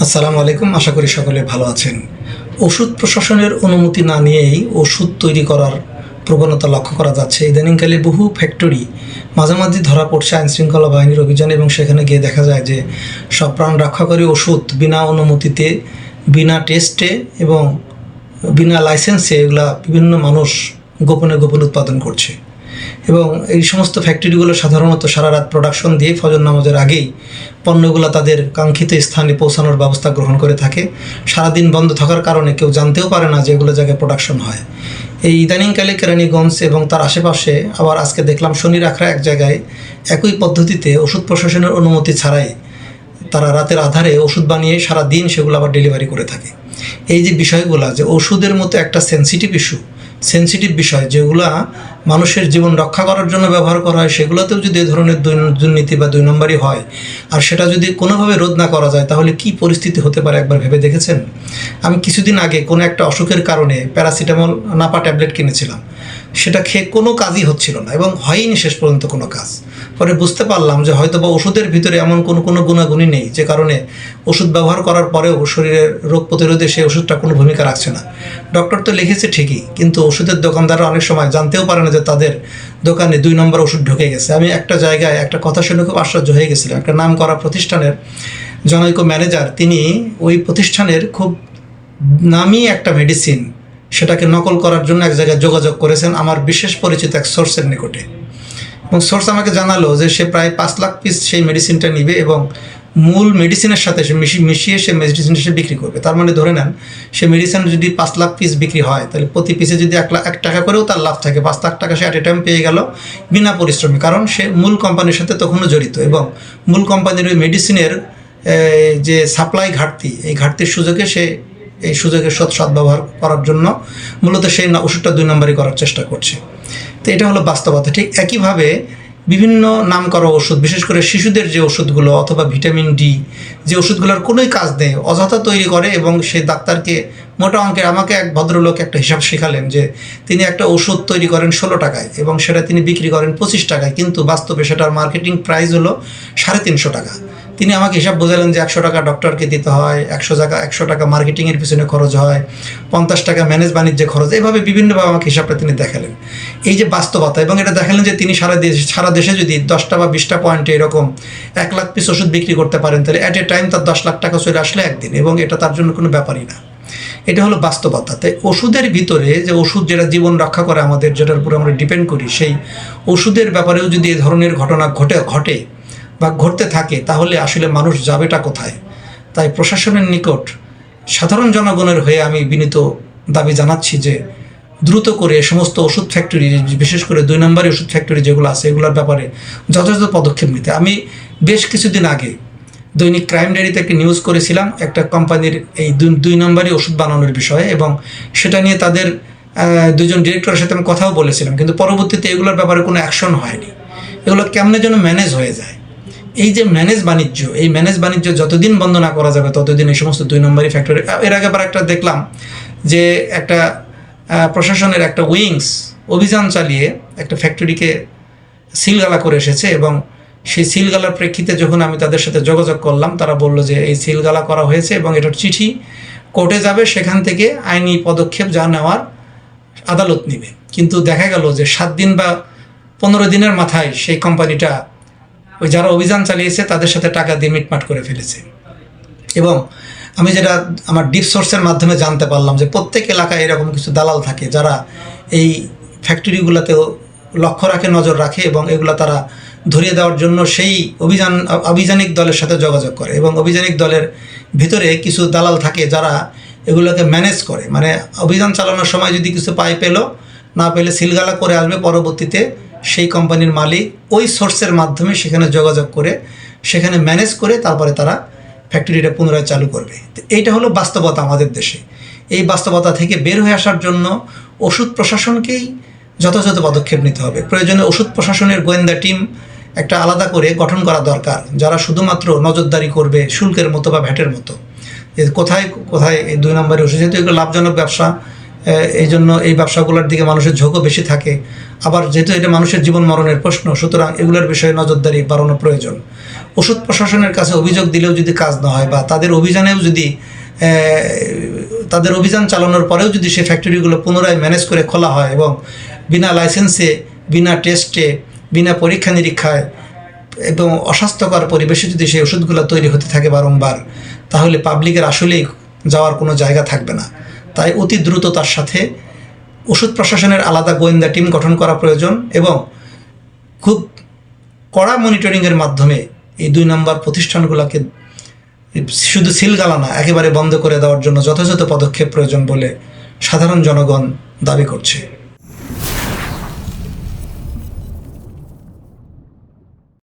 আসসালামু আলাইকুম। আশা করি সকলে ভালো আছেন। ওষুধ প্রশাসনের অনুমতি না নিয়েই ওষুধ তৈরি করার প্রবণতা লক্ষ্য করা যাচ্ছে। ইদানিংকালে বহু ফ্যাক্টরি মাঝামাঝি ধরা পড়ছে আইনশৃঙ্খলা বাহিনীর অভিযানে, এবং সেখানে গিয়ে দেখা যায় যে সব প্রাণ রক্ষাকারী ওষুধ বিনা অনুমতিতে, বিনা টেস্টে এবং বিনা লাইসেন্সে এগুলা বিভিন্ন মানুষ গোপনে গোপনে উৎপাদন করছে। এবং এই সমস্ত ফ্যাক্টরিগুলো সাধারণত সারা রাত প্রোডাকশন দিয়ে ফজর নামাজের আগেই পণ্যগুলো তাদের কাঙ্ক্ষিত স্থানে পৌঁছানোর ব্যবস্থা গ্রহণ করে থাকে। সারাদিন বন্ধ থাকার কারণে কেউ জানতেও পারে না যে এগুলো জায়গায় প্রোডাকশন হয়। এই ইদানিংকালে কেরানীগঞ্জ এবং তার আশেপাশে, আবার আজকে দেখলাম শনির আখড়া এক জায়গায় একই পদ্ধতিতে ওষুধ প্রশাসনের অনুমতি ছাড়াই তারা রাতের আধারে ওষুধ বানিয়ে সারা দিন সেগুলো আবার ডেলিভারি করে থাকে। এই যে বিষয়গুলো, যে ওষুধের মতো একটা সেন্সিটিভ বিষয় যেগুলা মানুষের জীবন রক্ষা করার জন্য ব্যবহার করা হয়, সেগুলোতেও যদি এ ধরনের দুর্নীতি বা দুই নম্বরই হয়, আর সেটা যদি কোনোভাবে রোধ না করা যায়, তাহলে কি পরিস্থিতি হতে পারে একবার ভেবে দেখেছেন? আমি কিছুদিন আগে কোনো একটা অসুখের কারণে প্যারাসিটামল নাপা ট্যাবলেট কিনেছিলাম। সেটা খেয়ে কোনো কাজই হচ্ছিল না এবং হয়নি শেষ পর্যন্ত কোনো কাজ। পরে বুঝতে পারলাম যে হয়তো বা ওষুধের ভিতরে এমন কোনো গুণাগুণই নেই, যে কারণে ওষুধ ব্যবহার করার পরেও শরীরের রোগ প্রতিরোধে সেই ওষুধটা কোনো ভূমিকা রাখছে না। ডক্টর তো লিখেছে ঠিকই, কিন্তু ওষুধের দোকানদাররা অনেক সময় জানতেও পারে না যে তাদের দোকানে 2 নম্বর ওষুধ ঢুকে গেছে। আমি একটা জায়গায় একটা কথা শুনে খুব আশ্চর্য হয়ে গেছিলাম। একটা নাম করা প্রতিষ্ঠানের জনৈক ম্যানেজার, তিনি ওই প্রতিষ্ঠানের খুব নামী একটা মেডিসিন, সেটাকে নকল করার জন্য এক জায়গায় যোগাযোগ করেছেন আমার বিশেষ পরিচিত এক সোর্সের নিকটে। এবং সোর্স আমাকে জানালো যে সে প্রায় 5 লাখ পিস সেই মেডিসিনটা নিবে এবং মূল মেডিসিনের সাথে সে মিশিয়ে সে মেডিসিনটা সে বিক্রি করবে। তার মানে ধরে নেন, সে মেডিসিন যদি 5 লাখ পিস বিক্রি হয়, তাহলে প্রতি পিসে যদি 1 টাকা করেও তার লাভ থাকে, 5 লাখ টাকা সে অ্যাট এ টাইম পেয়ে গেল বিনা পরিশ্রমে। কারণ সে মূল কোম্পানির সাথে তখনও জড়িত, এবং মূল কোম্পানির ওই মেডিসিনের যে সাপ্লাই ঘাটতি, এই ঘাটতির সুযোগে সে এই সুযোগের সদ্ব্যবহার করার জন্য মূলত সেই ওষুধটা 2 নম্বরই করার চেষ্টা করছে। তো এটা হলো বাস্তবতা। ঠিক একইভাবে বিভিন্ন নাম করা ওষুধ, বিশেষ করে শিশুদের যে ওষুধগুলো অথবা ভিটামিন ডি, যে ওষুধগুলোর কোনোই কাজ নেই, অযথা তৈরি করে। এবং সেই ডাক্তারকে মোটা অঙ্কের, আমাকে এক ভদ্রলোক একটা হিসাব শেখালেন যে তিনি একটা ওষুধ তৈরি করেন 16 টাকায় এবং সেটা তিনি বিক্রি করেন 25 টাকায়, কিন্তু বাস্তবে সেটার মার্কেটিং প্রাইস হলো 350 টাকা। তিনি আমাকে হিসাব বোঝালেন যে 100 টাকা ডক্টরকে দিতে হয়, 100 টাকা মার্কেটিংয়ের পিছনে খরচ হয়, 50 টাকা ম্যানেজ বাণিজ্যে খরচ, এভাবে বিভিন্নভাবে আমাকে হিসাবটা তিনি দেখালেন। এই যে বাস্তবতা, এবং এটা দেখালেন যে তিনি সারা দেশে যদি 10টা বা 20টা পয়েন্টে এরকম 1 লাখ পিস ওষুধ বিক্রি করতে পারেন, তাহলে অ্যাট এ টাইম তার 10 লাখ টাকা চলে আসলে একদিন, এবং এটা তার জন্য কোনো ব্যাপারই না। এটা হলো বাস্তবতা। তাই ওষুধের ভিতরে যে ওষুধ যেটা জীবন রক্ষা করে আমাদের, যেটার উপরে আমরা ডিপেন্ড করি, সেই ওষুধের ব্যাপারেও যদি এই ধরনের ঘটনা ঘটে বা ঘটতে থাকে, তাহলে আসলে মানুষ যাবেটা কোথায়? তাই প্রশাসনের নিকট সাধারণ জনগণের হয়ে আমি বিনীত দাবি জানাচ্ছি যে দ্রুত করে সমস্ত ওষুধ ফ্যাক্টরি, বিশেষ করে 2 নম্বরী ওষুধ ফ্যাক্টরি যেগুলো আছে, এগুলোর ব্যাপারে যথাযথ পদক্ষেপ নিতে। আমি বেশ কিছুদিন আগে দৈনিক ক্রাইম ডায়েরিতে একটি নিউজ করেছিলাম একটা কোম্পানির এই 2 নম্বরী ওষুধ বানানোর বিষয়ে, এবং সেটা নিয়ে তাদের 2জন ডিরেক্টরের সাথে আমি কথাও বলেছিলাম, কিন্তু পরবর্তীতে এগুলোর ব্যাপারে কোনো অ্যাকশন হয়নি। এগুলো কেমনে যেন ম্যানেজ হয়ে যায়। এই যে ম্যানেজ বাণিজ্য যতদিন বন্ধ না করা যাবে, ততদিন এই সমস্ত 2 নম্বরী ফ্যাক্টরি। এর আগে আবার একটা দেখলাম যে একটা প্রশাসনের একটা উইংস অভিযান চালিয়ে একটা ফ্যাক্টরিকে সিলগালা করে এসেছে, এবং সেই সিলগালার প্রেক্ষিতে যখন আমি তাদের সাথে যোগাযোগ করলাম, তারা বললো যে এই সিলগালা করা হয়েছে এবং এটার চিঠি কোর্টে যাবে, সেখান থেকে আইনি পদক্ষেপ যা নেওয়ার আদালত নেবে। কিন্তু দেখা গেল যে 7 দিন বা 15 দিনের মাথায় সেই কোম্পানিটা ওই যারা অভিযান চালিয়েছে তাদের সাথে টাকা দিয়ে মিটমাট করে ফেলেছে। এবং আমি যেটা আমার ডিপ সোর্সের মাধ্যমে জানতে পারলাম যে প্রত্যেক এলাকায় এরকম কিছু দালাল থাকে, যারা এই ফ্যাক্টরিগুলোতেও লক্ষ্য রাখে, নজর রাখে, এবং এগুলো তারা ধরিয়ে দেওয়ার জন্য সেই অভিযানিক দলের সাথে যোগাযোগ করে। এবং অভিযানিক দলের ভিতরে কিছু দালাল থাকে যারা এগুলোকে ম্যানেজ করে, মানে অভিযান চালানোর সময় যদি কিছু না পেলে সিলগালা করে আসবে, পরবর্তীতে সেই কোম্পানির মালিক ওই সোর্সের মাধ্যমে সেখানে যোগাযোগ করে, সেখানে ম্যানেজ করে তারপরে তারা ফ্যাক্টরিটা পুনরায় চালু করবে। তো এইটা হলো বাস্তবতা আমাদের দেশে। এই বাস্তবতা থেকে বের হয়ে আসার জন্য ওষুধ প্রশাসনকেই যথাযথ পদক্ষেপ নিতে হবে। প্রয়োজনে ওষুধ প্রশাসনের গোয়েন্দা টিম একটা আলাদা করে গঠন করা দরকার, যারা শুধুমাত্র নজরদারি করবে শুল্কের মতো বা ভ্যাটের মতো, কোথায় এই 2 নম্বরী ওষুধ, যেহেতু এগুলো লাভজনক ব্যবসা, এই জন্য এই ব্যবসাগুলোর দিকে মানুষের ঝোঁকও বেশি থাকে। আবার যেহেতু এটা মানুষের জীবন মরণের প্রশ্ন, সুতরাং এগুলোর বিষয়ে নজরদারি বাড়ানো প্রয়োজন। ওষুধ প্রশাসনের কাছে অভিযোগ দিলেও যদি কাজ না হয় বা তাদের অভিযানেও যদি তাদের অভিযান চালানোর পরেও যদি সেই ফ্যাক্টরিগুলো পুনরায় ম্যানেজ করে খোলা হয় এবং বিনা লাইসেন্সে, বিনা টেস্টে, বিনা পরীক্ষা নিরীক্ষায় এবং অস্বাস্থ্যকর পরিবেশে যদি সেই ওষুধগুলো তৈরি হতে থাকে বারংবার, তাহলে পাবলিকের আসলেই যাওয়ার কোনো জায়গা থাকবে না। তাই অতি দ্রুত তার সাথে ওষুধ প্রশাসনের আলাদা গোয়েন্দা টিম গঠন করা প্রয়োজন এবং খুব কড়া মনিটরিংয়ের মাধ্যমে এই 2 নম্বর প্রতিষ্ঠানগুলোকে শুধু সিলগালা না, একেবারে বন্ধ করে দেওয়ার জন্য যথাযথ পদক্ষেপ প্রয়োজন বলে সাধারণ জনগণ দাবি করছে।